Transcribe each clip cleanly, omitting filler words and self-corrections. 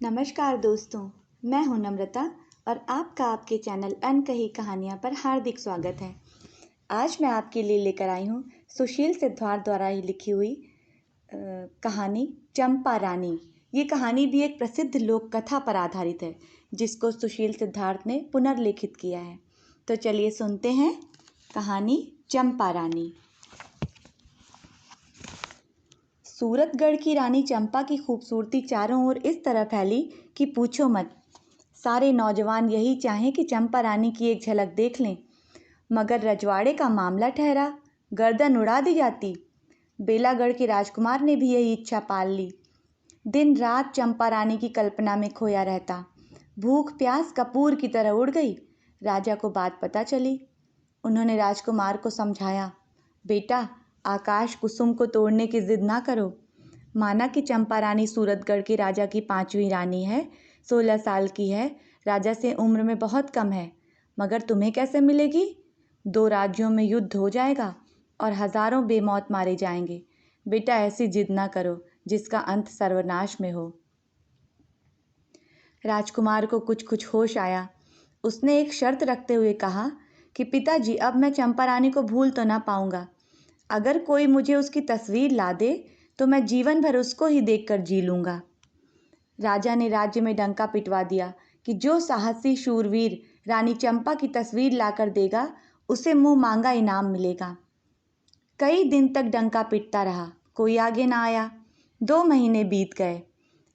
नमस्कार दोस्तों, मैं हूं नम्रता और आपका आपके चैनल अनकही कहानियां पर हार्दिक स्वागत है। आज मैं आपके लिए लेकर आई हूं सुशील सिद्धार्थ द्वारा ही लिखी हुई कहानी चंपा रानी। ये कहानी भी एक प्रसिद्ध लोक कथा पर आधारित है जिसको सुशील सिद्धार्थ ने पुनर्लिखित किया है। तो चलिए सुनते हैं कहानी चंपा रानी। सूरतगढ़ की रानी चंपा की खूबसूरती चारों ओर इस तरह फैली कि पूछो मत। सारे नौजवान यही चाहें कि चंपा रानी की एक झलक देख लें, मगर रजवाड़े का मामला ठहरा, गर्दन उड़ा दी जाती। बेलागढ़ के राजकुमार ने भी यही इच्छा पाल ली। दिन रात चंपा रानी की कल्पना में खोया रहता। भूख प्यास कपूर की तरह उड़ गई। राजा को बात पता चली। उन्होंने राजकुमार को समझाया, बेटा, आकाश कुसुम को तोड़ने की जिद ना करो। माना कि चंपा रानी सूरतगढ़ के राजा की 5वीं रानी है, 16 साल की है, राजा से उम्र में बहुत कम है, मगर तुम्हें कैसे मिलेगी? 2 राज्यों में युद्ध हो जाएगा और हजारों बेमौत मारे जाएंगे। बेटा, ऐसी जिद ना करो जिसका अंत सर्वनाश में हो। राजकुमार को कुछ कुछ होश आया। उसने एक शर्त रखते हुए कहा कि पिताजी, अब मैं चंपा रानी को भूल तो ना पाऊंगा। अगर कोई मुझे उसकी तस्वीर ला दे तो मैं जीवन भर उसको ही देखकर जी लूंगा। राजा ने राज्य में डंका पिटवा दिया कि जो साहसी शूरवीर रानी चंपा की तस्वीर लाकर देगा उसे मुंह मांगा इनाम मिलेगा। कई दिन तक डंका पिटता रहा, कोई आगे ना आया। 2 महीने बीत गए।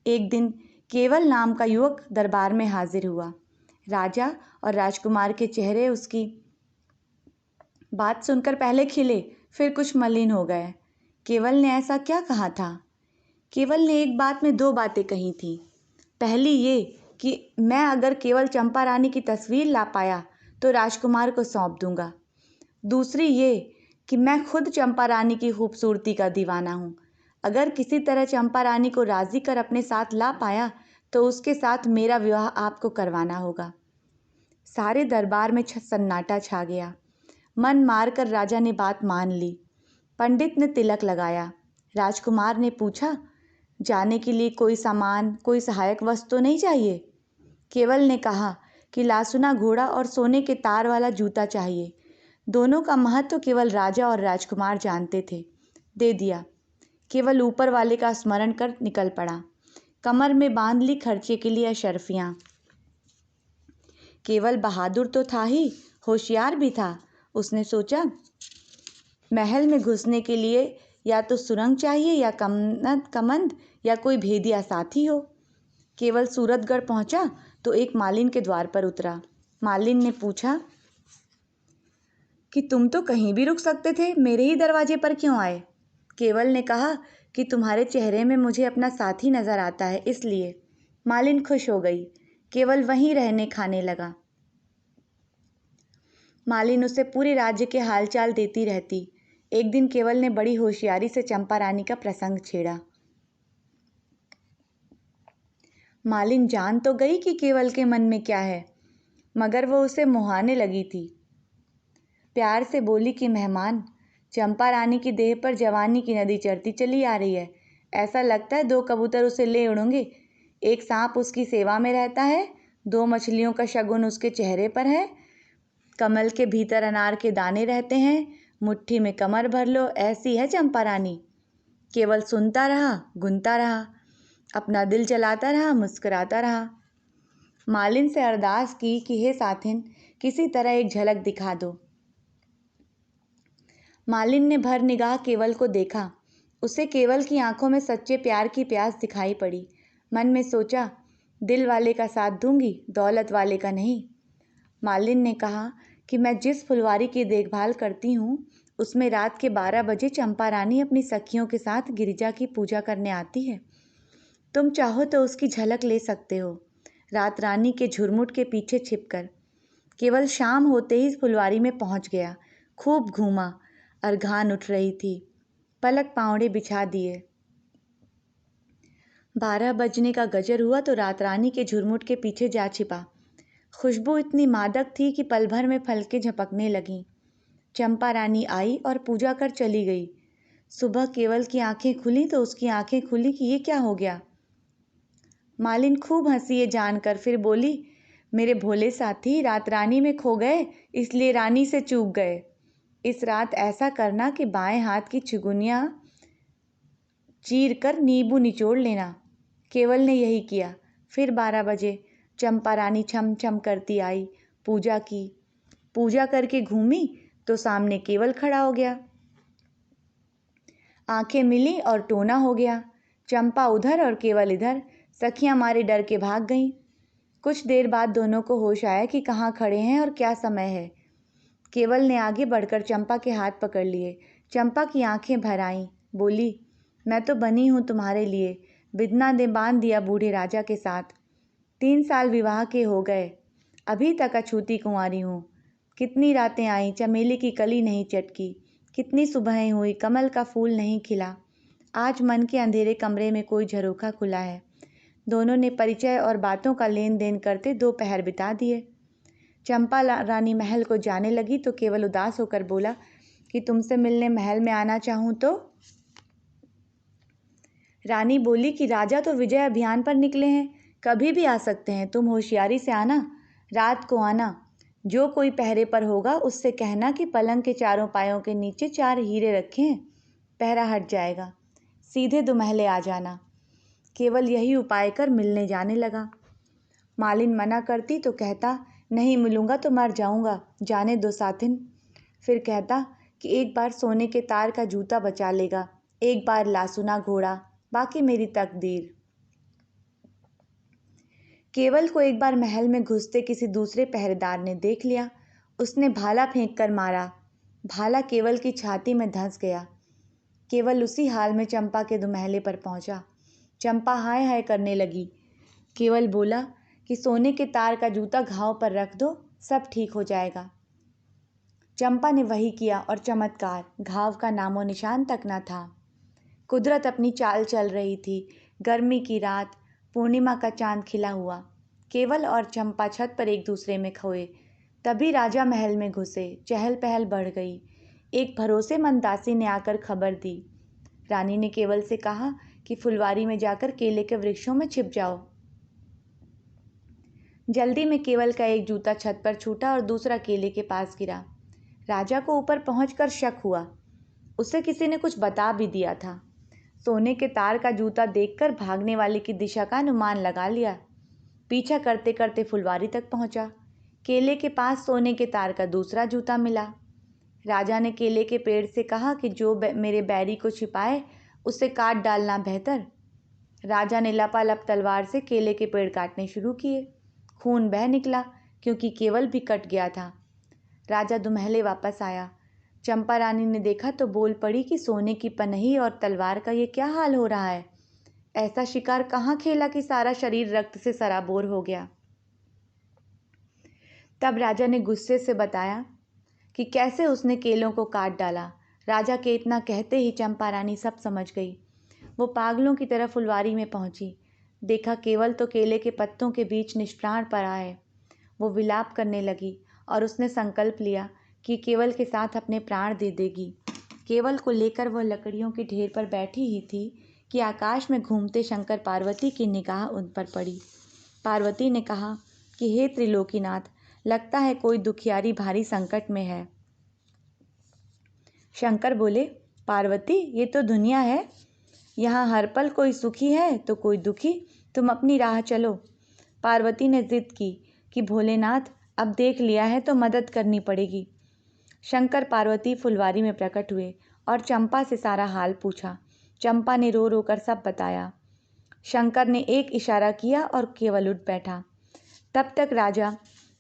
एक दिन केवल नाम का युवक दरबार में हाजिर हुआ। राजा और राजकुमार के चेहरे उसकी बात सुनकर पहले खिले, फिर कुछ मलिन हो गए। केवल ने ऐसा क्या कहा था? केवल ने एक बात में 2 बातें कही थी। पहली ये कि मैं अगर केवल चंपा रानी की तस्वीर ला पाया तो राजकुमार को सौंप दूंगा। दूसरी ये कि मैं खुद चंपा रानी की खूबसूरती का दीवाना हूँ। अगर किसी तरह चंपा रानी को राजी कर अपने साथ ला पाया तो उसके साथ मेरा विवाह आपको करवाना होगा। सारे दरबार में सन्नाटा छा गया। मन मारकर राजा ने बात मान ली। पंडित ने तिलक लगाया। राजकुमार ने पूछा, जाने के लिए कोई सामान, कोई सहायक वस्तु तो नहीं चाहिए? केवल ने कहा कि लासुना घोड़ा और सोने के तार वाला जूता चाहिए। दोनों का महत्व केवल राजा और राजकुमार जानते थे। दे दिया। केवल ऊपर वाले का स्मरण कर निकल पड़ा। कमर में बांध ली खर्चे के लिए अशर्फियां। केवल बहादुर तो था ही, होशियार भी था। उसने सोचा, महल में घुसने के लिए या तो सुरंग चाहिए या कमंद या कोई भेदिया साथी हो। केवल सूरतगढ़ पहुंचा तो एक मालिन के द्वार पर उतरा। मालिन ने पूछा कि तुम तो कहीं भी रुक सकते थे, मेरे ही दरवाजे पर क्यों आए? केवल ने कहा कि तुम्हारे चेहरे में मुझे अपना साथी नजर आता है, इसलिए। मालिन खुश हो गई। केवल वहीं रहने खाने लगा। मालिन उसे पूरे राज्य के हालचाल देती रहती। एक दिन केवल ने बड़ी होशियारी से चंपा रानी का प्रसंग छेड़ा। मालिन जान तो गई कि केवल के मन में क्या है, मगर वो उसे मुहाने लगी थी। प्यार से बोली कि मेहमान, चंपा रानी की देह पर जवानी की नदी चढ़ती चली आ रही है। ऐसा लगता है 2 कबूतर उसे ले उड़ेंगे। एक सांप उसकी सेवा में रहता है, 2 मछलियों का शगुन उसके चेहरे पर है, कमल के भीतर अनार के दाने रहते हैं, मुट्ठी में कमर भर लो, ऐसी है चंपा रानी। केवल सुनता रहा, गुनता रहा, अपना दिल चलाता रहा, मुस्कुराता रहा। मालिन से अरदास की कि हे साथिन, किसी तरह एक झलक दिखा दो। मालिन ने भर निगाह केवल को देखा। उसे केवल की आंखों में सच्चे प्यार की प्यास दिखाई पड़ी। मन में सोचा, दिल वाले का साथ दूंगी, दौलत वाले का नहीं। मालिन ने कहा कि मैं जिस फुलवारी की देखभाल करती हूँ उसमें रात के 12 बजे चंपा रानी अपनी सखियों के साथ गिरिजा की पूजा करने आती है। तुम चाहो तो उसकी झलक ले सकते हो, रात रानी के झुरमुट के पीछे छिपकर। केवल शाम होते ही फुलवारी में पहुंच गया। खूब घूमा। अर्घान उठ रही थी। पलक पावड़े बिछा दिए। 12 बजने का गजर हुआ तो रात रानी के झुरमुट के पीछे जा छिपा। खुशबू इतनी मादक थी कि पल भर में फलके झपकने लगीं। चंपा रानी आई और पूजा कर चली गई। सुबह केवल की आंखें खुली तो उसकी आंखें खुली कि ये क्या हो गया। मालिन खूब हंसी ये जानकर, फिर बोली, मेरे भोले साथी रात रानी में खो गए, इसलिए रानी से चूक गए। इस रात ऐसा करना कि बाएं हाथ की चिगुनिया चीर कर नींबू निचोड़ लेना। केवल ने यही किया। फिर 12 बजे चंपा रानी छम छम करती आई। पूजा की। पूजा करके घूमी तो सामने केवल खड़ा हो गया। आंखें मिली और टोना हो गया। चंपा उधर और केवल इधर। सखियां मारे डर के भाग गईं। कुछ देर बाद दोनों को होश आया कि कहाँ खड़े हैं और क्या समय है। केवल ने आगे बढ़कर चंपा के हाथ पकड़ लिए। चंपा की आंखें भर आईं। बोली, मैं तो बनी हूँ तुम्हारे लिए। बिदना ने बांध दिया बूढ़े राजा के साथ। 3 साल विवाह के हो गए, अभी तक अछूती कुंवारी हूँ। कितनी रातें आईं, चमेली की कली नहीं चटकी। कितनी सुबहें हुई, कमल का फूल नहीं खिला। आज मन के अंधेरे कमरे में कोई झरोखा खुला है। दोनों ने परिचय और बातों का लेन देन करते 2 पहर बिता दिए। चंपा रानी महल को जाने लगी तो केवल उदास होकर बोला कि तुमसे मिलने महल में आना चाहूँ तो। रानी बोली कि राजा तो विजय अभियान पर निकले हैं, कभी भी आ सकते हैं। तुम होशियारी से आना, रात को आना। जो कोई पहरे पर होगा उससे कहना कि पलंग के चारों पायों के नीचे 4 हीरे रखे हैं, पहरा हट जाएगा। सीधे दुमहले आ जाना। केवल यही उपाय कर मिलने जाने लगा। मालिन मना करती तो कहता, नहीं मिलूंगा तो मर जाऊंगा, जाने दो साथिन। फिर कहता कि एक बार सोने के तार का जूता बचा लेगा, एक बार लासुना घोड़ा, बाकी मेरी तकदीर। केवल को एक बार महल में घुसते किसी दूसरे पहरेदार ने देख लिया। उसने भाला फेंक कर मारा। भाला केवल की छाती में धंस गया। केवल उसी हाल में चंपा के दुमहले पर पहुंचा। चंपा हाय हाय करने लगी। केवल बोला कि सोने के तार का जूता घाव पर रख दो, सब ठीक हो जाएगा। चंपा ने वही किया और चमत्कार, घाव का नामो निशान तक न था। कुदरत अपनी चाल चल रही थी। गर्मी की रात, पूर्णिमा का चांद खिला हुआ। केवल और चंपा छत पर एक दूसरे में खोए। तभी राजा महल में घुसे। चहल पहल बढ़ गई। एक भरोसेमंद दासी ने आकर खबर दी। रानी ने केवल से कहा कि फुलवारी में जाकर केले के वृक्षों में छिप जाओ। जल्दी में केवल का एक जूता छत पर छूटा और दूसरा केले के पास गिरा। राजा को ऊपर पहुंचकर शक हुआ। उसे किसी ने कुछ बता भी दिया था। सोने के तार का जूता देखकर भागने वाले की दिशा का अनुमान लगा लिया। पीछा करते करते फुलवारी तक पहुंचा। केले के पास सोने के तार का दूसरा जूता मिला। राजा ने केले के पेड़ से कहा कि जो मेरे बैरी को छिपाए उसे काट डालना बेहतर। राजा ने लपालप तलवार से केले के पेड़ काटने शुरू किए। खून बह निकला क्योंकि केवल भी कट गया था। राजा दुमहले वापस आया। चंपा रानी ने देखा तो बोल पड़ी कि सोने की पनही और तलवार का ये क्या हाल हो रहा है। ऐसा शिकार कहाँ खेला कि सारा शरीर रक्त से सराबोर हो गया। तब राजा ने गुस्से से बताया कि कैसे उसने केलों को काट डाला। राजा के इतना कहते ही चंपा रानी सब समझ गई। वो पागलों की तरह फुलवारी में पहुंची। देखा केवल तो केले के पत्तों के बीच निष्प्राण पड़ा है। वो विलाप करने लगी और उसने संकल्प लिया कि केवल के साथ अपने प्राण दे देगी। केवल को लेकर वह लकड़ियों के ढेर पर बैठी ही थी कि आकाश में घूमते शंकर पार्वती की निगाह उन पर पड़ी। पार्वती ने कहा कि हे त्रिलोकीनाथ, लगता है कोई दुखियारी भारी संकट में है। शंकर बोले, पार्वती, ये तो दुनिया है, यहाँ हर पल कोई सुखी है तो कोई दुखी। तुम अपनी राह चलो। पार्वती ने जिद की कि भोलेनाथ, अब देख लिया है तो मदद करनी पड़ेगी। शंकर पार्वती फुलवारी में प्रकट हुए और चंपा से सारा हाल पूछा। चंपा ने रो रो कर सब बताया। शंकर ने एक इशारा किया और केवल उठ बैठा। तब तक राजा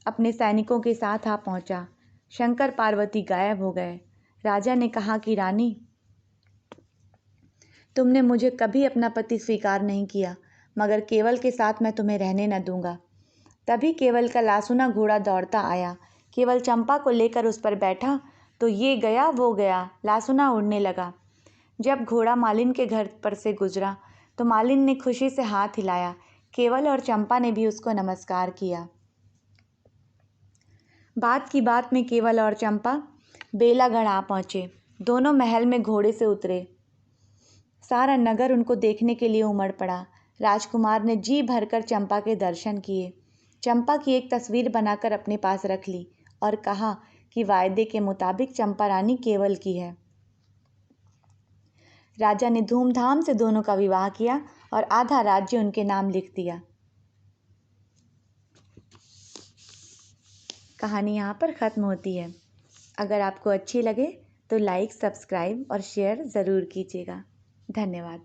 अपने सैनिकों के साथ आ पहुंचा। शंकर पार्वती गायब हो गए। राजा ने कहा कि रानी, तुमने मुझे कभी अपना पति स्वीकार नहीं किया, मगर केवल के साथ मैं तुम्हें रहने न दूंगा। तभी केवल का लासुना घोड़ा दौड़ता आया। केवल चंपा को लेकर उस पर बैठा तो ये गया वो गया, लासुना उड़ने लगा। जब घोड़ा मालिन के घर पर से गुजरा तो मालिन ने खुशी से हाथ हिलाया। केवल और चंपा ने भी उसको नमस्कार किया। बात की बात में केवल और चंपा बेलागढ़ आ पहुंचे। दोनों महल में घोड़े से उतरे। सारा नगर उनको देखने के लिए उमड़ पड़ा। राजकुमार ने जी भरकर चंपा के दर्शन किए। चंपा की एक तस्वीर बनाकर अपने पास रख ली और कहा कि वायदे के मुताबिक चंपा रानी केवल की है। राजा ने धूमधाम से दोनों का विवाह किया और आधा राज्य उनके नाम लिख दिया। कहानी यहाँ पर ख़त्म होती है। अगर आपको अच्छी लगे तो लाइक, सब्सक्राइब और शेयर ज़रूर कीजिएगा। धन्यवाद।